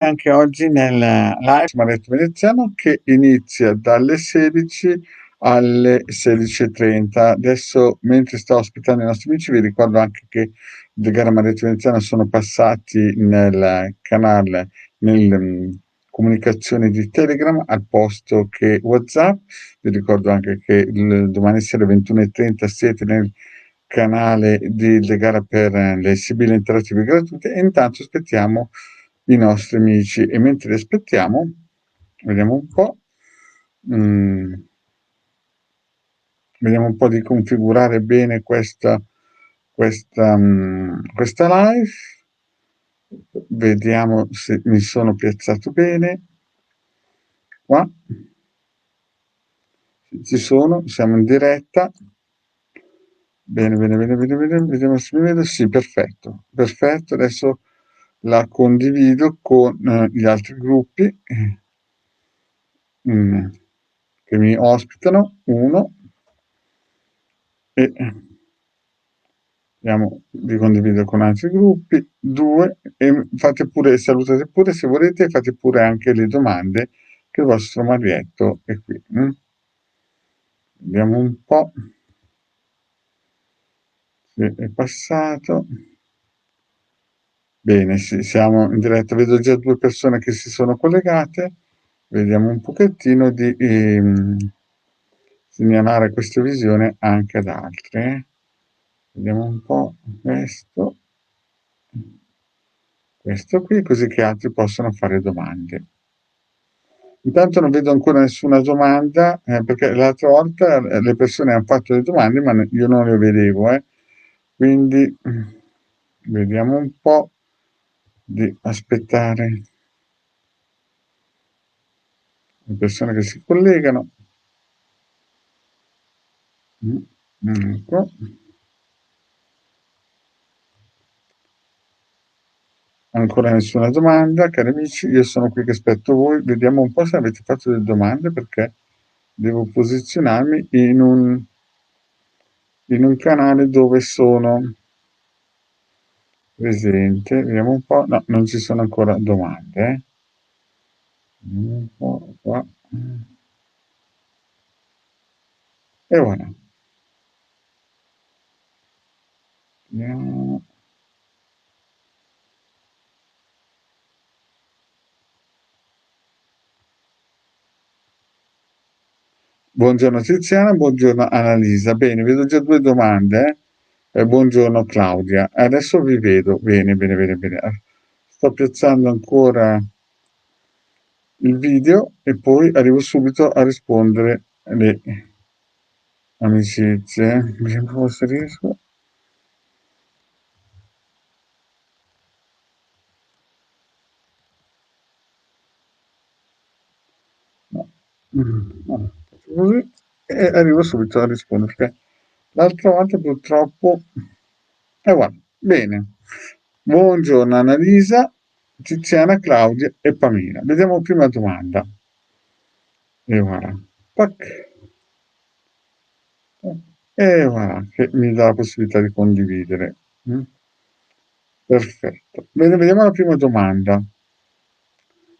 anche oggi nel live Maretto Veneziano che inizia dalle 16 alle 16:30. Adesso, mentre sto ospitando i nostri amici, vi ricordo anche che The Gara Maretto Veneziano sono passati nel canale, comunicazioni di Telegram al posto che WhatsApp. Vi ricordo anche che domani sera alle 21:30 siete nel canale di Le Gara per le sibille interattive gratuite e intanto aspettiamo i nostri amici e mentre li aspettiamo vediamo un po' vediamo un po' di configurare bene questa live, vediamo se mi sono piazzato bene qua, ci sono, siamo in diretta. Bene, vediamo se mi vedo. Sì, perfetto, adesso la condivido con gli altri gruppi che mi ospitano, uno, e vediamo di condividere con altri gruppi, due, e fate pure, salutate pure se volete, fate pure anche le domande che il vostro Marietto è qui. Vediamo un po'. È passato. Bene, sì, siamo in diretta, vedo già 2 persone che si sono collegate, vediamo un pochettino di segnalare questa visione anche ad altre. Vediamo un po' questo qui, così che altri possono fare domande. Intanto non vedo ancora nessuna domanda, perché l'altra volta le persone hanno fatto le domande, ma io non le vedevo, quindi vediamo un po' di aspettare le persone che si collegano. Ecco. Ancora nessuna domanda, cari amici, io sono qui che aspetto voi, vediamo un po' se avete fatto delle domande perché devo posizionarmi in un canale dove sono presente, vediamo un po', no, non ci sono ancora domande, vediamo un po' qua, e voilà. Vediamo. Buongiorno Tiziana, buongiorno Annalisa. Bene, vedo già 2 domande. Buongiorno Claudia. Adesso vi vedo. Bene. Sto piazzando ancora il video e poi arrivo subito a rispondere alle amicizie. Vediamo se riesco. No. Così e arrivo subito a rispondere perché l'altra volta purtroppo guarda, bene. Buongiorno Annalisa, Tiziana, Claudia e Pamela. Vediamo prima domanda. E voilà. Tac. E voilà, che mi dà la possibilità di condividere. Perfetto. Bene, vediamo la prima domanda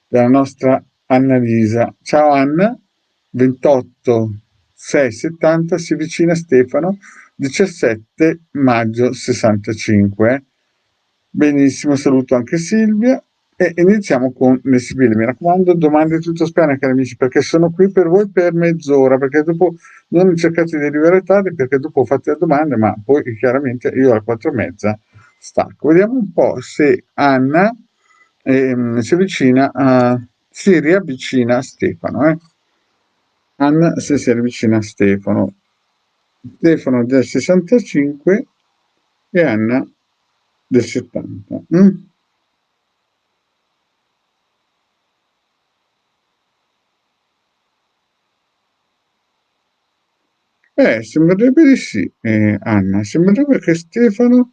della nostra Annalisa. Ciao Anna, 28 6 70 si vicina Stefano, 17 maggio 65. Benissimo, saluto anche Silvia e iniziamo con le sibille. Mi raccomando, domande tutto spiane, cari amici, perché sono qui per voi per mezz'ora, perché dopo non cercate di arrivare tardi, perché dopo fate le domande, ma poi chiaramente io alle 4:30 stacco. Vediamo un po' se Anna si riavvicina a Stefano. Anna se si riavvicina a Stefano. Stefano del 65 e Anna del 70. Sembrerebbe di sì, Anna. Sembrerebbe che Stefano,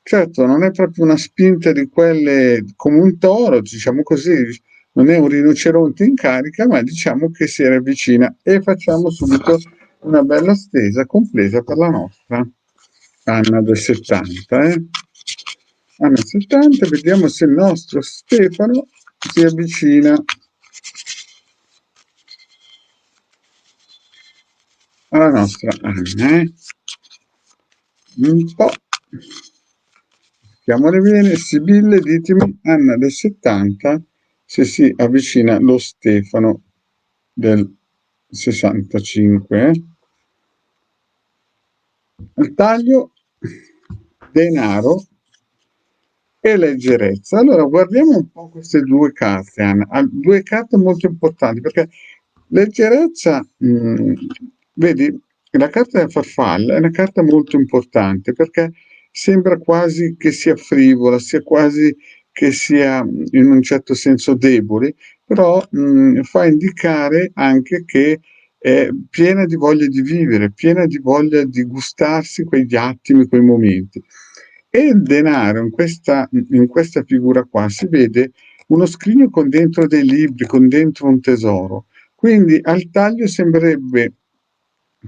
certo, non è proprio una spinta di quelle come un toro, diciamo così, non è un rinoceronte in carica, ma diciamo che si ravvicina e facciamo subito una bella stesa completa per la nostra Anna del 70. Anna 70, vediamo se il nostro Stefano si avvicina alla nostra Anna, un po'. Chiamole bene, Sibille, ditemi, Anna del 70, se si avvicina lo Stefano del 65. Il taglio, denaro e leggerezza. Allora, guardiamo un po' queste due carte, Anna. Due carte molto importanti, perché leggerezza, vedi, la carta della farfalla è una carta molto importante, perché sembra quasi che sia frivola, sia quasi che sia in un certo senso debole, però fa indicare anche che è piena di voglia di vivere, piena di voglia di gustarsi quegli attimi, quei momenti. E il denaro in questa figura qua si vede uno scrigno con dentro dei libri, con dentro un tesoro. Quindi al taglio sembrerebbe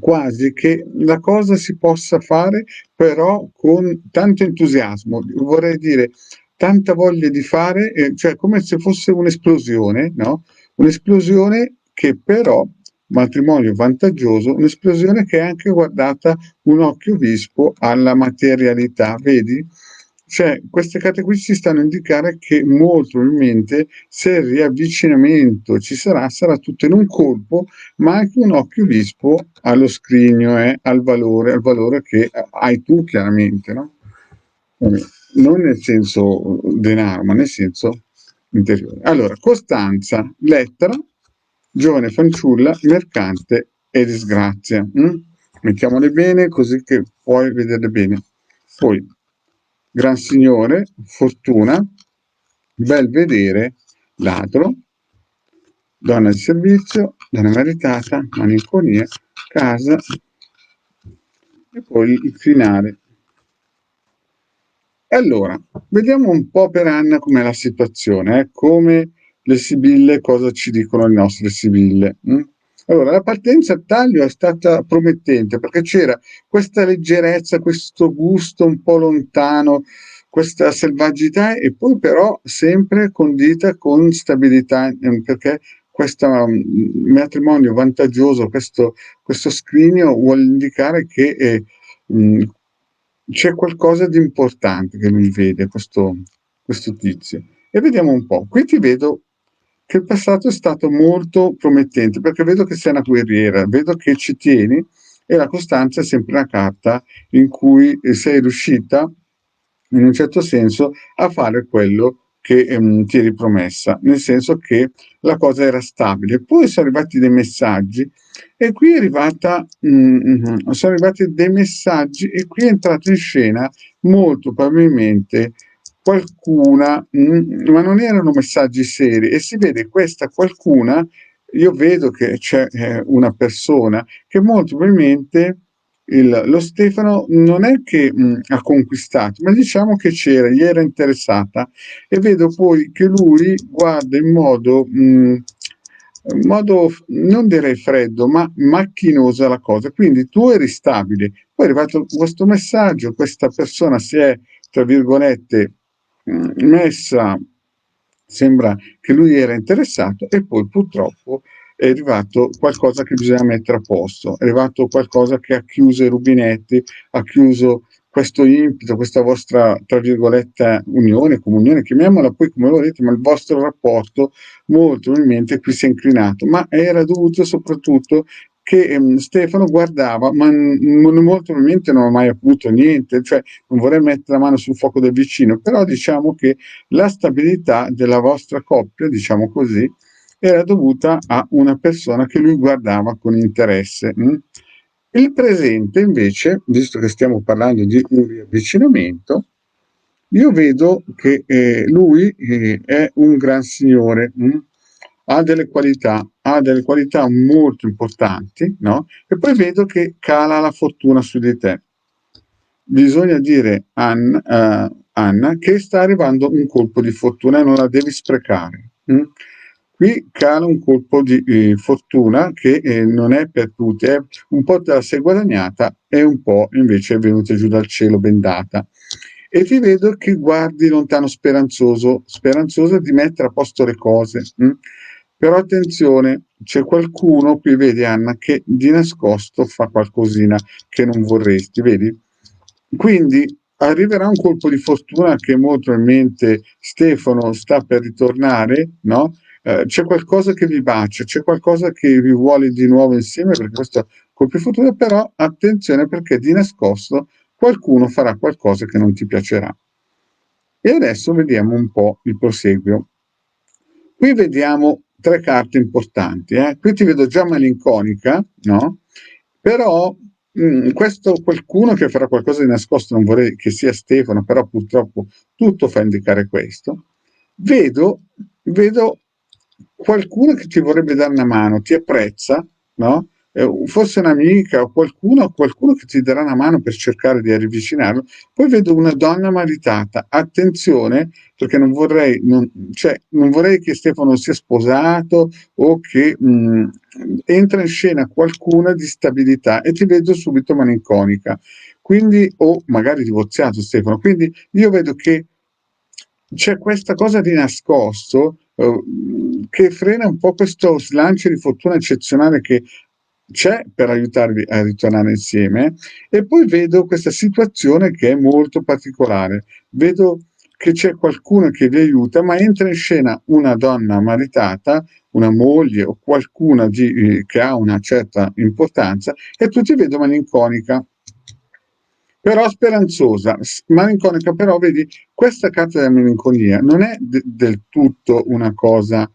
quasi che la cosa si possa fare, però con tanto entusiasmo, vorrei dire tanta voglia di fare, cioè come se fosse un'esplosione, no? Un'esplosione che però, matrimonio vantaggioso, un'esplosione che è anche guardata un occhio vispo alla materialità, vedi? Cioè, queste carte qui ci stanno a indicare che molto probabilmente se il riavvicinamento ci sarà, sarà tutto in un colpo, ma anche un occhio vispo allo scrigno, al valore che hai tu chiaramente, no? Non nel senso denaro, ma nel senso interiore. Allora, Costanza, lettera, giovane fanciulla, mercante e disgrazia. Mettiamole bene così che puoi vederle bene. Poi, gran signore, fortuna, bel vedere, ladro, donna di servizio, donna meritata, malinconia, casa e poi il finale. E allora, vediamo un po' per Anna com'è la situazione, come le sibille, cosa ci dicono le nostre sibille. Allora, la partenza a taglio è stata promettente perché c'era questa leggerezza, questo gusto un po' lontano, questa selvagità e poi però sempre condita con stabilità, perché questo matrimonio vantaggioso, questo scrigno vuole indicare che c'è qualcosa di importante che lui vede, questo tizio. E vediamo un po'. Qui ti vedo che il passato è stato molto promettente, perché vedo che sei una guerriera, vedo che ci tieni e la costanza è sempre una carta in cui sei riuscita, in un certo senso, a fare quello che ti eri promessa, nel senso che la cosa era stabile. Poi sono arrivati dei messaggi e qui è sono arrivati dei messaggi e qui è entrato in scena molto probabilmente qualcuna, ma non erano messaggi seri e si vede questa qualcuna, io vedo che c'è una persona che molto probabilmente lo Stefano non è che ha conquistato, ma diciamo che c'era, gli era interessata e vedo poi che lui guarda in modo non direi freddo, ma macchinosa la cosa. Quindi tu eri stabile, poi è arrivato questo messaggio, questa persona si è, tra virgolette, messa, sembra che lui era interessato e poi purtroppo è arrivato qualcosa che bisogna mettere a posto, è arrivato qualcosa che ha chiuso i rubinetti, ha chiuso questo impeto, questa vostra, tra virgolette, unione, comunione, chiamiamola poi come volete, ma il vostro rapporto molto probabilmente qui si è inclinato, ma era dovuto soprattutto che Stefano guardava, ma molto probabilmente non ha mai avuto niente, cioè non vorrei mettere la mano sul fuoco del vicino, però diciamo che la stabilità della vostra coppia, diciamo così, era dovuta a una persona che lui guardava con interesse. Il presente invece, visto che stiamo parlando di un riavvicinamento, io vedo che lui è un gran signore, ha delle qualità molto importanti, no? E poi vedo che cala la fortuna su di te. Bisogna dire, Anna, che sta arrivando un colpo di fortuna e non la devi sprecare. Qui cala un colpo di fortuna che non è per tutti, un po' te la sei guadagnata e un po' invece è venuta giù dal cielo bendata. e ti vedo che guardi lontano speranzoso di mettere a posto le cose. Però attenzione, c'è qualcuno qui, vedi Anna, che di nascosto fa qualcosina che non vorresti, vedi? Quindi arriverà un colpo di fortuna che molto probabilmente Stefano sta per ritornare, no? C'è qualcosa che vi bacia, c'è qualcosa che vi vuole di nuovo insieme, perché questo colpo di fortuna, però attenzione perché di nascosto qualcuno farà qualcosa che non ti piacerà. E adesso vediamo un po' il proseguio. Qui vediamo tre carte importanti. Qui ti vedo già malinconica, no? Però questo qualcuno che farà qualcosa di nascosto, non vorrei che sia Stefano, però purtroppo tutto fa indicare questo. Vedo qualcuno che ti vorrebbe dare una mano, ti apprezza, no? Forse un'amica o qualcuno che ti darà una mano per cercare di avvicinarlo. Poi vedo una donna maritata. Attenzione, perché non vorrei che Stefano sia sposato o che entra in scena qualcuna di stabilità e ti vedo subito malinconica. Quindi, o magari divorziato Stefano. Quindi io vedo che c'è questa cosa di nascosto che frena un po' questo slancio di fortuna eccezionale che c'è per aiutarvi a ritornare insieme. E poi vedo questa situazione che è molto particolare. Vedo che c'è qualcuno che vi aiuta, ma entra in scena una donna maritata, una moglie o qualcuna che ha una certa importanza e tu ti vedo malinconica. Però speranzosa, malinconica, però vedi, questa carta della melanconia non è del tutto una cosa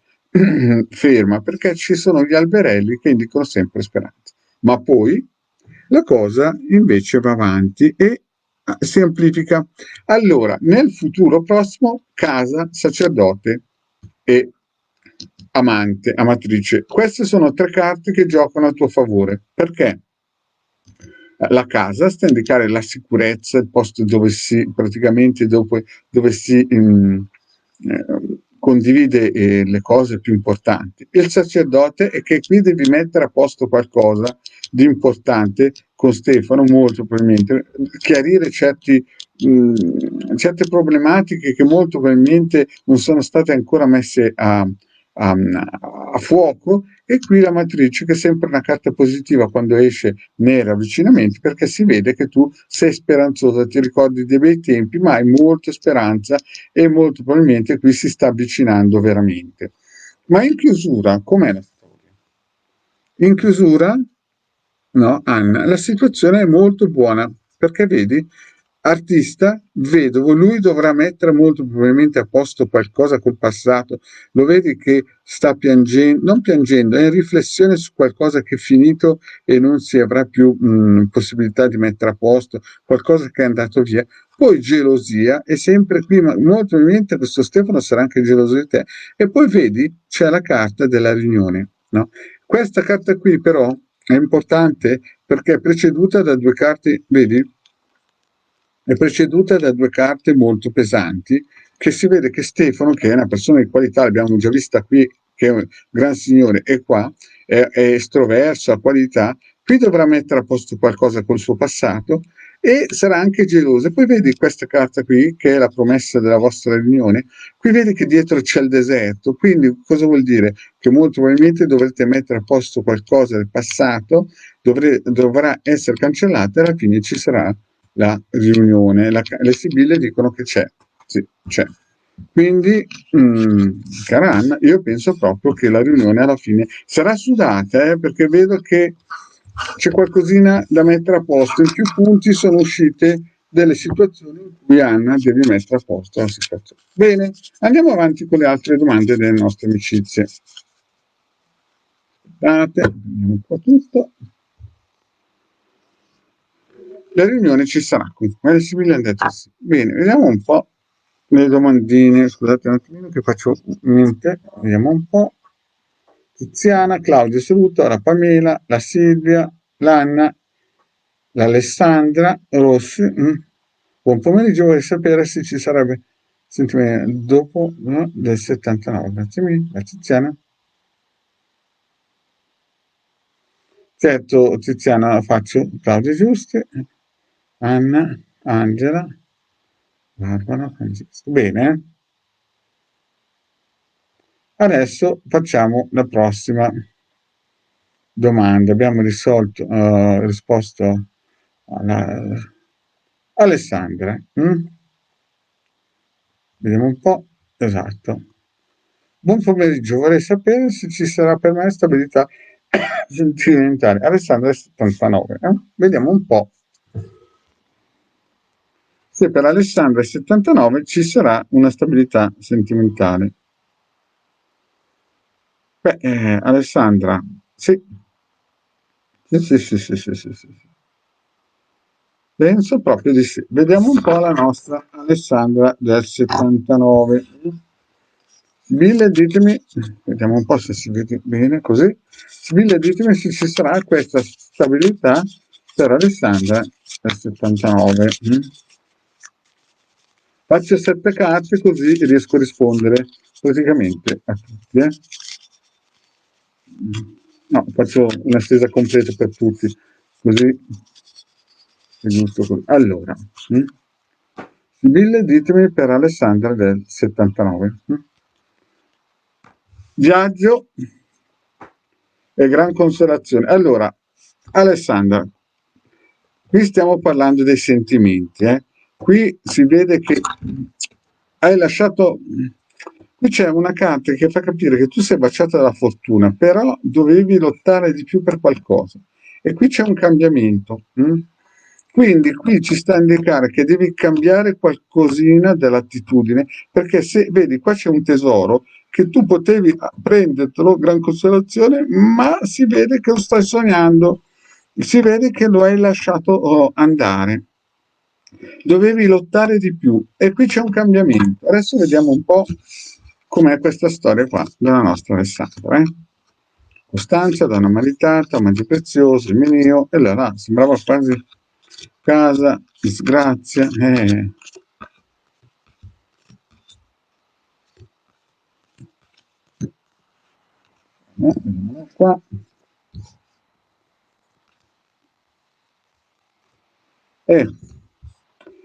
ferma, perché ci sono gli alberelli che indicano sempre speranza. Ma poi la cosa invece va avanti e si amplifica. Allora, nel futuro prossimo, casa, sacerdote e amante, amatrice. Queste sono tre carte che giocano a tuo favore. Perché? La casa sta a indicare la sicurezza, il posto dove si praticamente dove si condivide le cose più importanti. Il sacerdote è che qui devi mettere a posto qualcosa di importante con Stefano, molto probabilmente, chiarire certe problematiche che molto probabilmente non sono state ancora messe a, a fuoco e qui la matrice che è sempre una carta positiva quando esce nei ravvicinamenti perché si vede che tu sei speranzosa, ti ricordi dei bei tempi ma hai molta speranza e molto probabilmente qui si sta avvicinando veramente. Ma in chiusura, com'è la storia? In chiusura, no, Anna, la situazione è molto buona perché vedi, artista, vedovo, lui dovrà mettere molto probabilmente a posto qualcosa col passato, lo vedi che sta piangendo, non piangendo, è in riflessione su qualcosa che è finito e non si avrà più possibilità di mettere a posto, qualcosa che è andato via. Poi gelosia, è sempre qui, ma molto probabilmente questo Stefano sarà anche geloso di te. E poi vedi, c'è la carta della riunione, no? Questa carta qui però è importante perché è preceduta da due carte, vedi? È preceduta da due carte molto pesanti che si vede che Stefano, che è una persona di qualità, l'abbiamo già vista qui, che è un gran signore, è qua, è estroverso, ha qualità, qui dovrà mettere a posto qualcosa col suo passato e sarà anche geloso. E poi vedi questa carta qui, che è la promessa della vostra riunione, qui vedi che dietro c'è il deserto, quindi cosa vuol dire? Che molto probabilmente dovrete mettere a posto qualcosa del passato, dovrà essere cancellata e alla fine ci sarà la riunione. Le sibille dicono che c'è, sì, c'è. Quindi, cara Anna, io penso proprio che la riunione alla fine sarà sudata, perché vedo che c'è qualcosina da mettere a posto. In più punti sono uscite delle situazioni in cui Anna deve mettere a posto la situazione. Bene, andiamo avanti con le altre domande delle nostre amicizie. Aspettate, vediamo un po' tutto. La riunione ci sarà comunque, le sibille hanno detto sì. Bene, vediamo un po' le domandine, scusate un attimino che faccio niente, vediamo un po'. Tiziana, Claudia saluto, la Pamela, la Silvia, l'Anna, l'Alessandra, Rossi. Buon pomeriggio, vorrei sapere se ci sarebbe dopo no, del 79. Grazie mille, la Tiziana. Certo, Tiziana la faccio, Claudia giuste, Anna, Angela, Barbara, Francesco. Bene, adesso facciamo la prossima domanda. Abbiamo risposto alla Alessandra. Vediamo un po'. Esatto. Buon pomeriggio, vorrei sapere se ci sarà per me stabilità sentimentale. Alessandra è 79. Vediamo un po' se per Alessandra è 79 ci sarà una stabilità sentimentale. Beh, Alessandra, sì. Sì, sì, sì, sì, sì, sì, sì. Penso proprio di sì. Vediamo un po' la nostra Alessandra del 79. Sibilla, ditemi, vediamo un po' se si vede bene così. Sibilla, ditemi se ci sarà questa stabilità per Alessandra del 79. Faccio 7 carte così riesco a rispondere praticamente a tutti. No, faccio una stesa completa per tutti, così è giusto così. Allora, Sibilla, ditemi per Alessandra del 79. Viaggio e gran consolazione. Allora, Alessandra, qui stiamo parlando dei sentimenti, eh? Qui si vede che hai lasciato. Qui c'è una carta che fa capire che tu sei baciata dalla fortuna, però dovevi lottare di più per qualcosa. E qui c'è un cambiamento. Quindi qui ci sta a indicare che devi cambiare qualcosina dell'attitudine, perché se vedi qua c'è un tesoro che tu potevi prendertelo, gran consolazione, ma si vede che lo stai sognando, si vede che lo hai lasciato andare. Dovevi lottare di più e qui c'è un cambiamento. Adesso vediamo un po' com'è questa storia qua della nostra Alessandra. Costanza, donna maritata, omaggio prezioso, il mio, e allora sembrava quasi casa, disgrazia. Vediamo qua.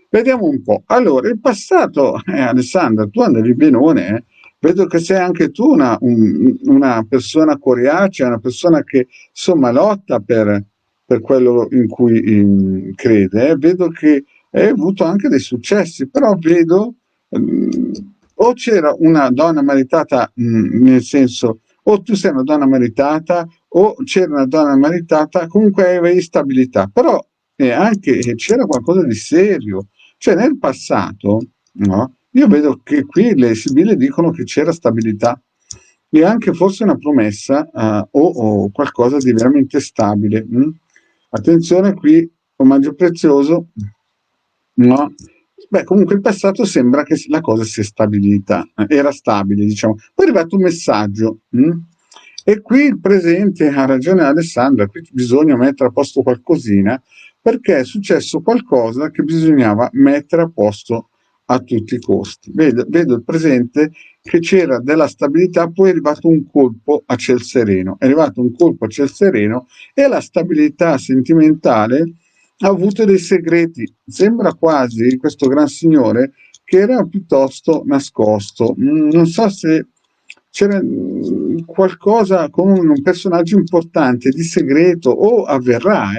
Vediamo un po'. Allora, il passato, Alessandra, tu andavi benone, eh? Vedo che sei anche tu una persona coriacea, una persona che insomma lotta per quello in cui crede. Vedo che hai avuto anche dei successi, però vedo o c'era una donna maritata, nel senso, o tu sei una donna maritata, o c'era una donna maritata, comunque avevi stabilità, però anche c'era qualcosa di serio. Cioè nel passato, no? Io vedo che qui le sibille dicono che c'era stabilità e anche forse una promessa o qualcosa di veramente stabile. Attenzione qui, omaggio prezioso, no? Beh, comunque il passato sembra che la cosa sia stabilita, era stabile, diciamo. Poi è arrivato un messaggio, e qui il presente ha ragione Alessandra, qui bisogna mettere a posto qualcosina, perché è successo qualcosa che bisognava mettere a posto a tutti i costi. Vedo il presente che c'era della stabilità, poi è arrivato un colpo a ciel sereno, è arrivato un colpo a ciel sereno e la stabilità sentimentale ha avuto dei segreti. Sembra quasi questo gran signore che era piuttosto nascosto. Non so se c'era qualcosa con un personaggio importante di segreto o avverrà,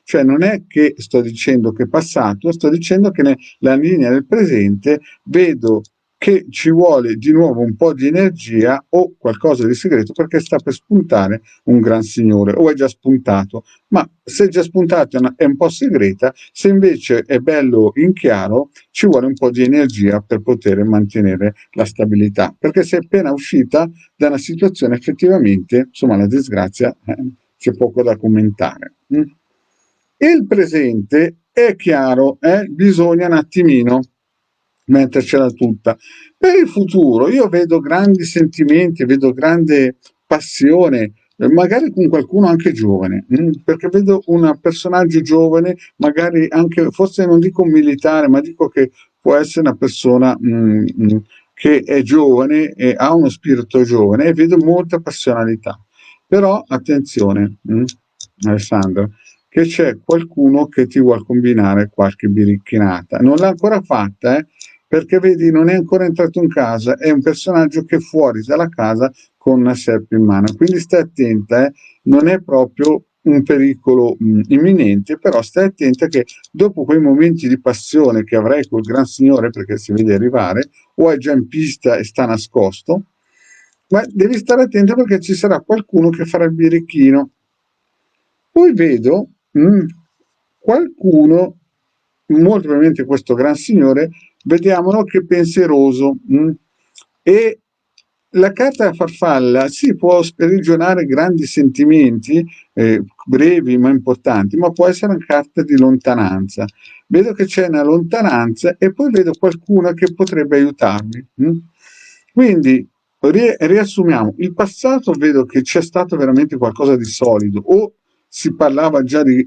cioè non è che sto dicendo che è passato, sto dicendo che nella linea del presente vedo che ci vuole di nuovo un po' di energia o qualcosa di segreto perché sta per spuntare un gran signore o è già spuntato, ma se è già spuntato è un po' segreta, se invece è bello in chiaro ci vuole un po' di energia per poter mantenere la stabilità, perché sei appena uscita da una situazione effettivamente, insomma la disgrazia, c'è poco da commentare. Il presente è chiaro, bisogna un attimino mettercela tutta. Per il futuro io vedo grandi sentimenti, vedo grande passione, magari con qualcuno anche giovane, perché vedo un personaggio giovane, magari anche, forse non dico un militare, ma dico che può essere una persona che è giovane e ha uno spirito giovane e vedo molta passionalità. Però attenzione, Alessandro, che c'è qualcuno che ti vuole combinare qualche biricchinata. Non l'ha ancora fatta, perché vedi non è ancora entrato in casa, è un personaggio che è fuori dalla casa con una serpe in mano, quindi stai attenta, non è proprio un pericolo imminente, però stai attenta che dopo quei momenti di passione che avrai col gran signore, perché si vede arrivare, o è già in pista e sta nascosto, ma devi stare attento perché ci sarà qualcuno che farà il birichino. Poi vedo qualcuno, molto probabilmente questo gran signore, vediamolo che pensieroso. E la carta farfalla si può sprigionare grandi sentimenti, brevi ma importanti, ma può essere una carta di lontananza. Vedo che c'è una lontananza e poi vedo qualcuno che potrebbe aiutarmi. Quindi riassumiamo, il passato vedo che c'è stato veramente qualcosa di solido, o si parlava già di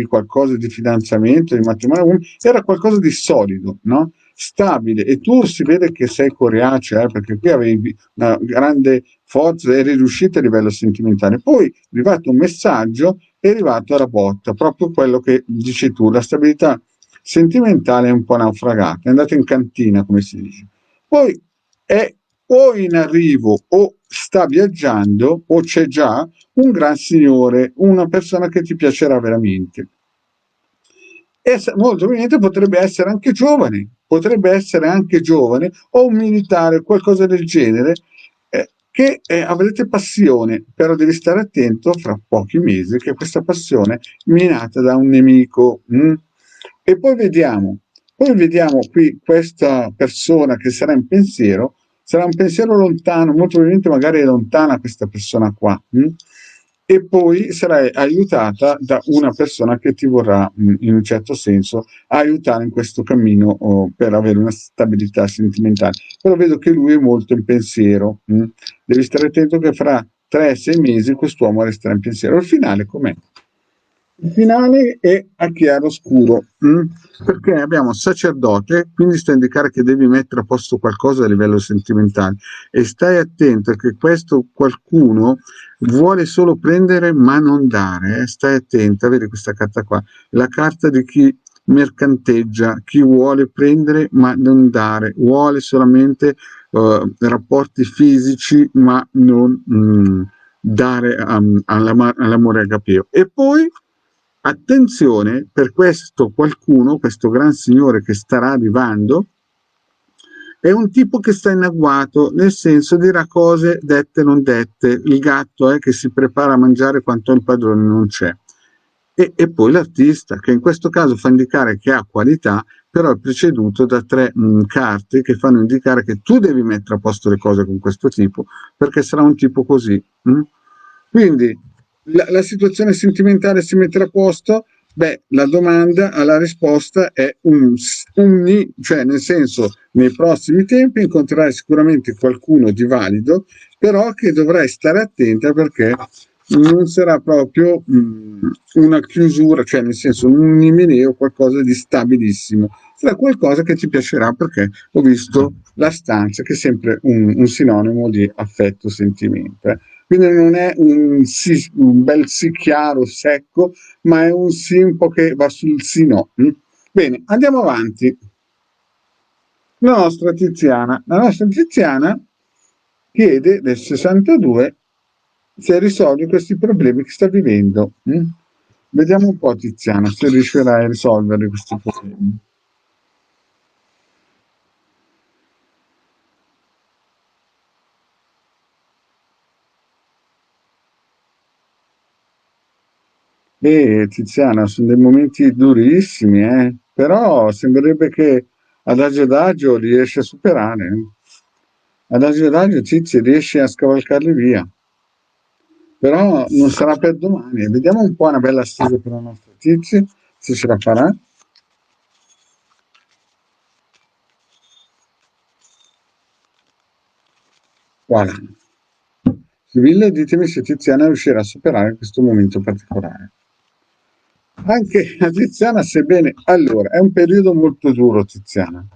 qualcosa di fidanzamento, di matrimonio, era qualcosa di solido, no? Stabile, e tu si vede che sei coriacea, perché qui avevi una grande forza, eri riuscita a livello sentimentale. Poi è arrivato un messaggio, è arrivato alla botta, proprio quello che dici tu, la stabilità sentimentale è un po' naufragata, è andata in cantina, come si dice. Poi è o in arrivo o sta viaggiando o c'è già un gran signore, una persona che ti piacerà veramente. E molto probabilmente potrebbe essere anche giovane o un militare, qualcosa del genere, che avrete passione, però devi stare attento fra pochi mesi che questa passione è minata da un nemico. E poi vediamo qui questa persona che sarà un pensiero lontano, molto probabilmente magari è lontana questa persona qua. E poi sarai aiutata da una persona che ti vorrà, in un certo senso, aiutare in questo cammino per avere una stabilità sentimentale. Però vedo che lui è molto in pensiero. Devi stare attento che fra 3-6 mesi quest'uomo resterà in pensiero. Il finale com'è? Il finale è a chiaroscuro, perché abbiamo sacerdote, quindi sta a indicare che devi mettere a posto qualcosa a livello sentimentale e stai attento che questo qualcuno vuole solo prendere ma non dare, stai attenta, vedi questa carta qua, la carta di chi mercanteggia, chi vuole prendere ma non dare, vuole solamente rapporti fisici ma non dare all'amore agapeo. E poi attenzione, per questo qualcuno, questo gran signore che starà arrivando, è un tipo che sta in agguato, nel senso dirà cose dette non dette. Il gatto è che si prepara a mangiare quanto il padrone non c'è. E poi l'artista, che in questo caso fa indicare che ha qualità, però è preceduto da 3 carte che fanno indicare che tu devi mettere a posto le cose con questo tipo, perché sarà un tipo così. Quindi la situazione sentimentale si metterà a posto? Beh, la domanda alla risposta è cioè nel senso nei prossimi tempi incontrerai sicuramente qualcuno di valido, però che dovrai stare attenta perché non sarà proprio una chiusura, cioè nel senso un imeneo, qualcosa di stabilissimo. Sarà qualcosa che ti piacerà perché ho visto la stanza, che è sempre un sinonimo di affetto, sentimento. Quindi non è un bel sì chiaro, secco, ma è un sì un po' che va sul sì no. Bene, andiamo avanti. La nostra Tiziana chiede del 62 se risolvi questi problemi che sta vivendo. Vediamo un po', Tiziana, se riuscirai a risolvere questi problemi. Tiziana, sono dei momenti durissimi, però sembrerebbe che adagio riesci a superare. Adagio, Tizi, riesci a scavalcarli via. Però non sarà per domani. Vediamo un po' una bella storia per la nostra Tizi, se ce la farà. Voilà. Sibilla, ditemi se Tiziana riuscirà a superare questo momento particolare. Anche a Tiziana, sebbene allora è un periodo molto duro, Tiziana.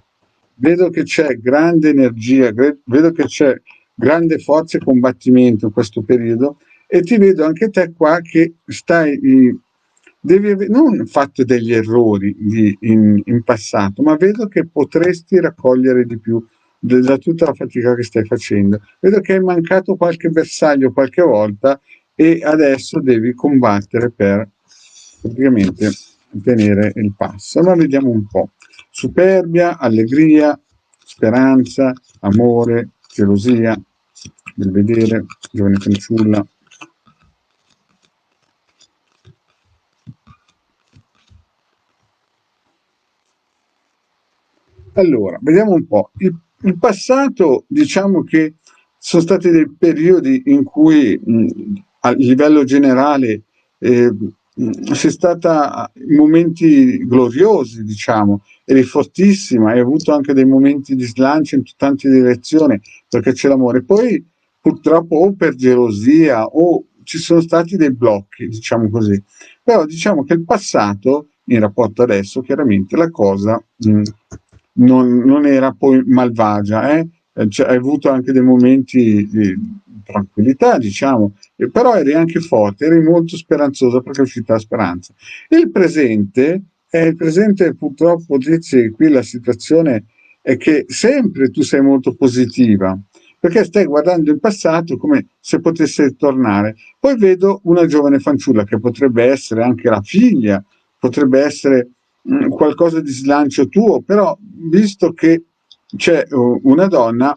Vedo che c'è grande energia, vedo che c'è grande forza e combattimento in questo periodo e ti vedo anche te qua che stai non fatto degli errori in passato, ma vedo che potresti raccogliere di più da tutta la fatica che stai facendo. Vedo che hai mancato qualche bersaglio qualche volta e adesso devi combattere per praticamente tenere il passo. Ma vediamo un po'. Superbia, allegria, speranza, amore, gelosia, belvedere, giovane fanciulla. Allora, vediamo un po'. Il passato, diciamo che sono stati dei periodi in cui a livello generale c'è stata momenti gloriosi, diciamo, eri fortissima, hai avuto anche dei momenti di slancio in tante direzioni perché c'è l'amore. Poi purtroppo o per gelosia o ci sono stati dei blocchi, diciamo così. Però diciamo che il passato, in rapporto adesso, chiaramente la cosa non era poi malvagia, eh? Cioè, hai avuto anche dei momenti di tranquillità, diciamo, però eri anche forte, eri molto speranzosa perché è uscita la speranza. Il presente purtroppo dice qui la situazione è che sempre tu sei molto positiva, perché stai guardando il passato come se potesse tornare. Poi vedo una giovane fanciulla che potrebbe essere anche la figlia, potrebbe essere qualcosa di slancio tuo, però visto che c'è una donna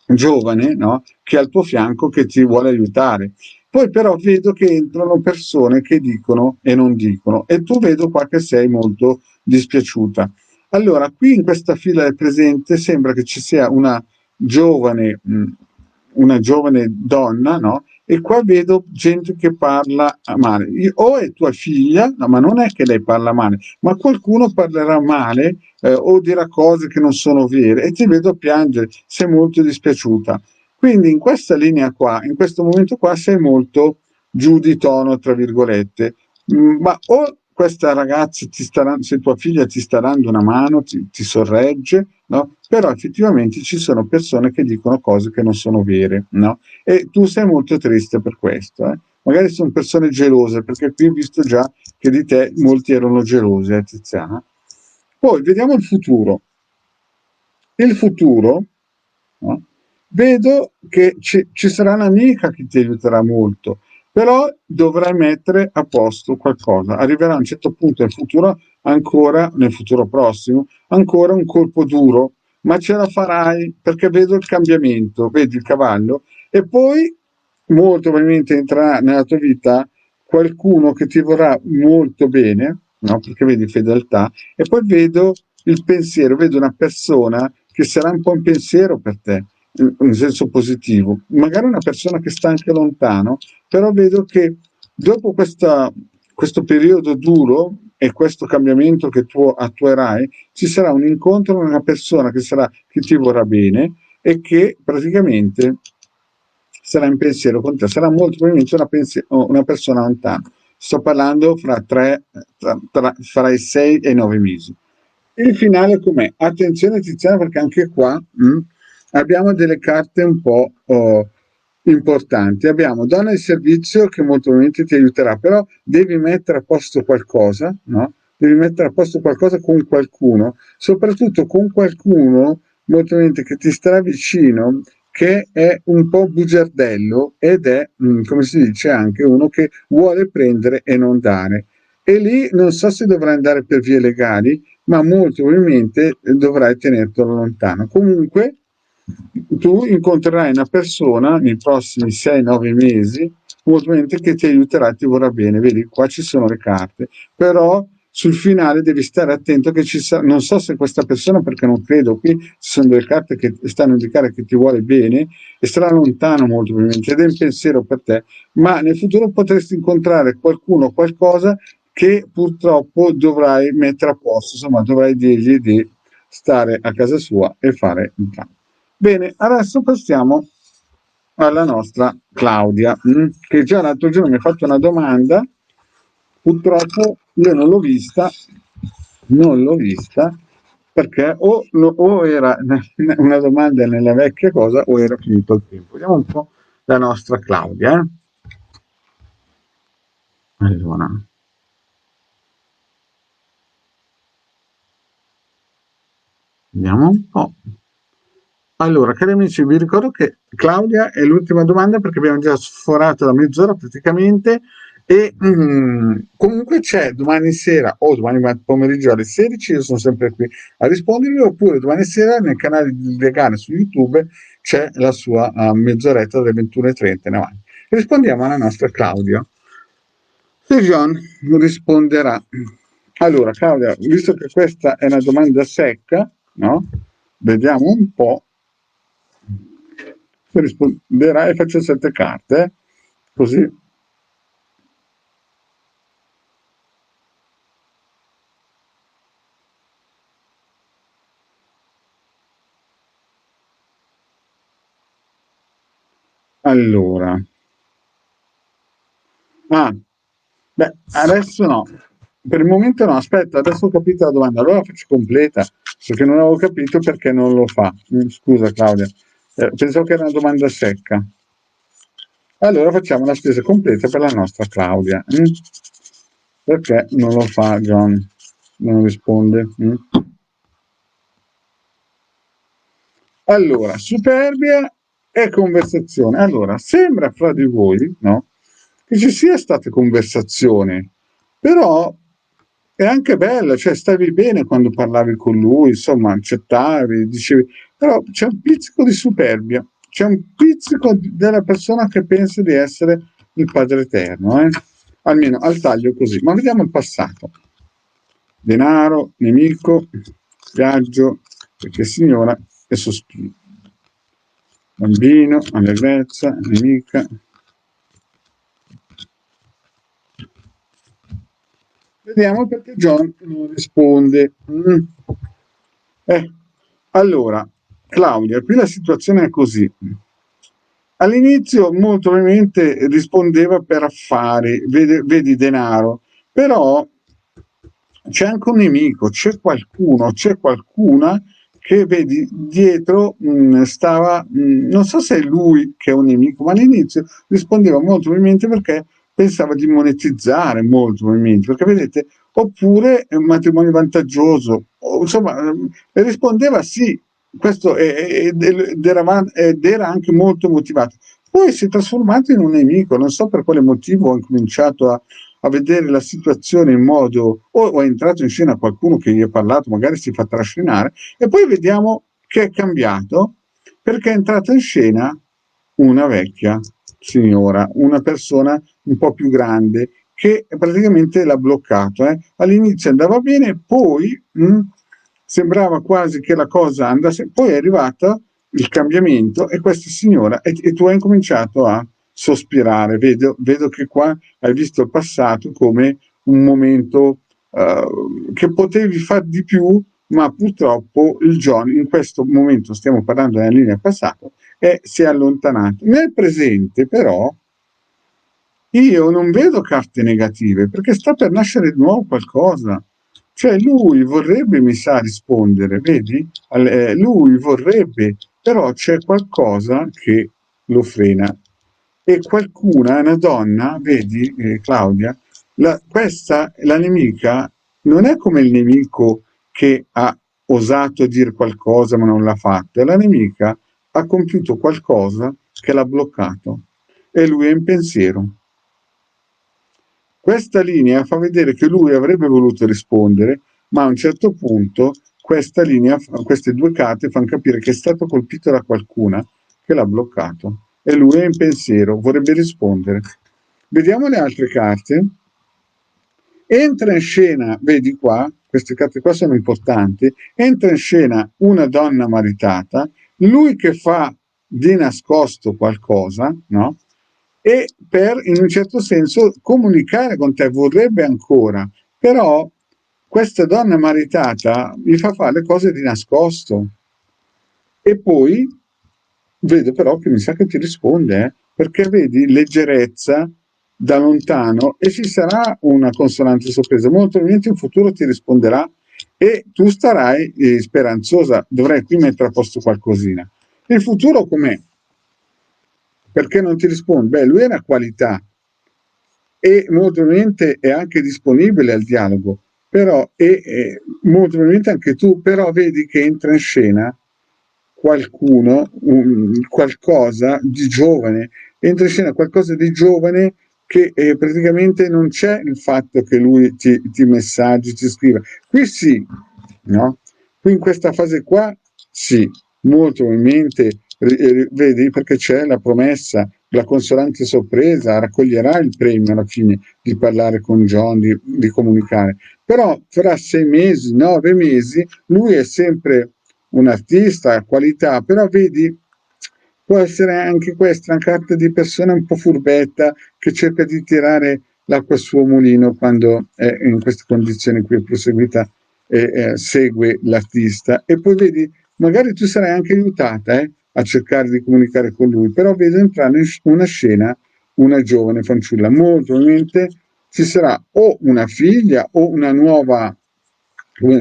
giovane, no, che è al tuo fianco che ti vuole aiutare. Poi però vedo che entrano persone che dicono e non dicono e tu vedo qua che sei molto dispiaciuta. Allora, qui in questa fila del presente sembra che ci sia una giovane donna, no? E qua vedo gente che parla male. O è tua figlia, no, ma non è che lei parla male, ma qualcuno parlerà male o dirà cose che non sono vere e ti vedo piangere, sei molto dispiaciuta. Quindi in questa linea qua, in questo momento qua, sei molto giù di tono, tra virgolette. Ma o questa ragazza se tua figlia ti sta dando una mano, ti sorregge, no? Però effettivamente ci sono persone che dicono cose che non sono vere, no? E tu sei molto triste per questo, eh? Magari sono persone gelose, perché qui ho visto già che di te molti erano gelosi, Tiziana. Poi vediamo il futuro. Il futuro, no? Vedo che ci sarà un'amica che ti aiuterà molto, però dovrai mettere a posto qualcosa. Arriverà a un certo punto nel futuro, ancora nel futuro prossimo, ancora un colpo duro, ma ce la farai perché vedo il cambiamento, vedi il cavallo, e poi molto probabilmente entrerà nella tua vita qualcuno che ti vorrà molto bene, no? Perché vedi fedeltà, e poi vedo il pensiero, vedo una persona che sarà un po' un pensiero per te, in senso positivo, magari una persona che sta anche lontano, però vedo che dopo questo periodo duro e questo cambiamento che tu attuerai, ci sarà un incontro con una persona che ti vorrà bene e che praticamente sarà in pensiero con te, sarà molto probabilmente una persona lontana. Sto parlando fra i 6 e i 9 mesi. Il finale com'è? Attenzione Tiziana perché anche qua abbiamo delle carte un po' importanti. Abbiamo donna di servizio che molto probabilmente ti aiuterà, però devi mettere a posto qualcosa, no? Devi mettere a posto qualcosa con qualcuno, soprattutto con qualcuno molto probabilmente che ti starà vicino, che è un po' bugiardello ed è, come si dice, anche uno che vuole prendere e non dare. E lì non so se dovrai andare per vie legali, ma molto probabilmente dovrai tenertelo lontano. Comunque, tu incontrerai una persona nei prossimi 6-9 mesi, molto probabilmente che ti aiuterà, ti vorrà bene. Vedi, qua ci sono le carte, però sul finale devi stare attento che non so se questa persona, perché non credo, qui ci sono delle carte che stanno a indicare che ti vuole bene e sarà lontano molto probabilmente ed è un pensiero per te, ma nel futuro potresti incontrare qualcuno o qualcosa che purtroppo dovrai mettere a posto, insomma dovrai dirgli di stare a casa sua e fare il campo. Bene, adesso passiamo alla nostra Claudia, che già l'altro giorno mi ha fatto una domanda, purtroppo io non l'ho vista perché o era una domanda nella vecchia cosa o era finito il tempo. Vediamo un po' la nostra Claudia. Allora. Vediamo un po'. Allora, cari amici, vi ricordo che Claudia è l'ultima domanda perché abbiamo già sforato la mezz'ora praticamente e comunque c'è domani sera o domani pomeriggio alle 16, io sono sempre qui a rispondervi, oppure domani sera nel canale di Legale su YouTube c'è la sua mezz'oretta dalle 21:30 in avanti. Rispondiamo alla nostra Claudia. Se John risponderà. Allora, Claudia, visto che questa è una domanda secca, no? Vediamo un po' se risponderà e faccio 7 carte, così. Allora, ah, beh, adesso no. Per il momento no, aspetta, adesso ho capito la domanda, allora la faccio completa, perché non avevo capito perché non lo fa. Scusa Claudia, pensavo che era una domanda secca. Allora facciamo la spesa completa per la nostra Claudia. Perché non lo fa John? Non risponde. Allora, superbia e conversazione. Allora, sembra fra di voi, no? Che ci sia stata conversazione, però è anche bella, cioè stavi bene quando parlavi con lui, insomma, accettavi, dicevi, però c'è un pizzico di superbia, c'è un pizzico della persona che pensa di essere il Padre Eterno, almeno al taglio così. Ma vediamo il passato. Denaro, nemico, viaggio, perché signora e sospiro. Bambino, allegrezza, nemica. Vediamo perché John non risponde. Eh, allora, Claudia, qui la situazione è così. All'inizio molto probabilmente rispondeva per affari, vedi denaro, però c'è anche un nemico, c'è qualcuno, c'è qualcuna che vedi dietro stava, non so se è lui che è un nemico, ma all'inizio rispondeva molto probabilmente perché pensava di monetizzare molto probabilmente, perché vedete, oppure un matrimonio vantaggioso, o, insomma, rispondeva sì, questo ed era anche molto motivato. Poi si è trasformato in un nemico, non so per quale motivo ho incominciato a vedere la situazione in modo, o è entrato in scena qualcuno che gli ha parlato, magari si fa trascinare, e poi vediamo che è cambiato perché è entrata in scena una vecchia signora, una persona un po' più grande che praticamente l'ha bloccato. All'inizio andava bene, poi sembrava quasi che la cosa andasse, poi è arrivata il cambiamento e questa signora, e tu hai incominciato a sospirare, vedo che qua hai visto il passato come un momento che potevi fare di più, ma purtroppo il John in questo momento, stiamo parlando della linea passato, si è allontanato. Nel presente però io non vedo carte negative perché sta per nascere di nuovo qualcosa. Cioè lui vorrebbe, mi sa, rispondere, vedi? Lui vorrebbe, però c'è qualcosa che lo frena. E qualcuna, una donna, vedi, Claudia, la nemica non è come il nemico che ha osato dire qualcosa ma non l'ha fatto, la nemica ha compiuto qualcosa che l'ha bloccato e lui è in pensiero. Questa linea fa vedere che lui avrebbe voluto rispondere, ma a un certo punto questa linea, queste 2 carte fanno capire che è stato colpito da qualcuna che l'ha bloccato e lui è in pensiero, vorrebbe rispondere. Vediamo le altre carte. Entra in scena, vedi qua, queste carte qua sono importanti, entra in scena una donna maritata, lui che fa di nascosto qualcosa, no? E per in un certo senso comunicare con te, vorrebbe ancora, però questa donna maritata gli fa fare le cose di nascosto e poi vedo però che mi sa che ti risponde, perché vedi leggerezza da lontano e ci sarà una consonante sorpresa, molto probabilmente in futuro ti risponderà e tu starai speranzosa, dovrai qui mettere a posto qualcosina. Il futuro com'è? Perché non ti risponde? Beh, lui è una qualità e molto probabilmente è anche disponibile al dialogo, però molto probabilmente anche tu, però vedi che entra in scena qualcuno, qualcosa di giovane, entra in scena qualcosa di giovane che praticamente non c'è il fatto che lui ti messaggi, ti scriva. Qui sì, no? Qui in questa fase qua sì, molto probabilmente vedi perché c'è la promessa, la consolante sorpresa, raccoglierà il premio alla fine di parlare con John, di comunicare. Però fra 6 mesi, 9 mesi, lui è sempre un artista, a qualità, però vedi, può essere anche questa una carta di persona un po' furbetta che cerca di tirare l'acqua al suo mulino quando è in queste condizioni qui è proseguita e segue l'artista. E poi vedi, magari tu sarai anche aiutata a cercare di comunicare con lui, però vedo entrare in una scena una giovane fanciulla. Molto probabilmente ci sarà o una figlia o una nuova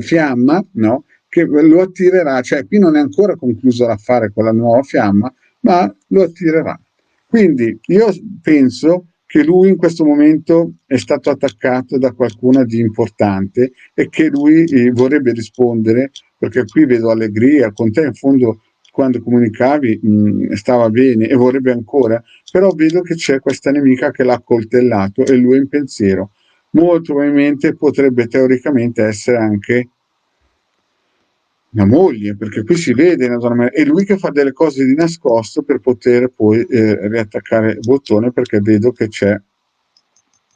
fiamma, no? Che lo attirerà, cioè qui non è ancora concluso l'affare con la nuova fiamma, ma lo attirerà. Quindi io penso che lui in questo momento è stato attaccato da qualcuno di importante e che lui vorrebbe rispondere, perché qui vedo allegria, con te in fondo quando comunicavi stava bene e vorrebbe ancora, però vedo che c'è questa nemica che l'ha accoltellato e lui è in pensiero. Molto probabilmente potrebbe teoricamente essere anche la moglie, perché qui si vede è lui che fa delle cose di nascosto per poter poi riattaccare il bottone, perché vedo che c'è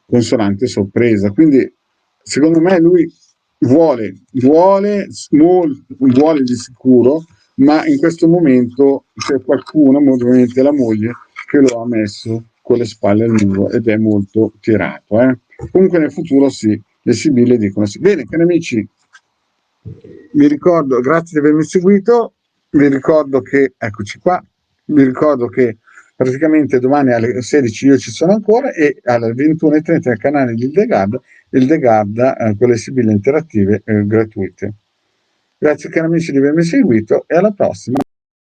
consonante sorpresa. Quindi secondo me lui vuole di sicuro, ma in questo momento c'è qualcuno, molto probabilmente la moglie, che lo ha messo con le spalle al muro ed è molto tirato. Comunque nel futuro sì, le sibille dicono sì. Bene, cari amici, vi ricordo, grazie di avermi seguito, vi ricordo che, eccoci qua, vi ricordo che praticamente domani alle 16 io ci sono ancora e alle 21:30 nel canale di il The Guard con le sibille interattive gratuite. Grazie cari amici di avermi seguito e alla prossima.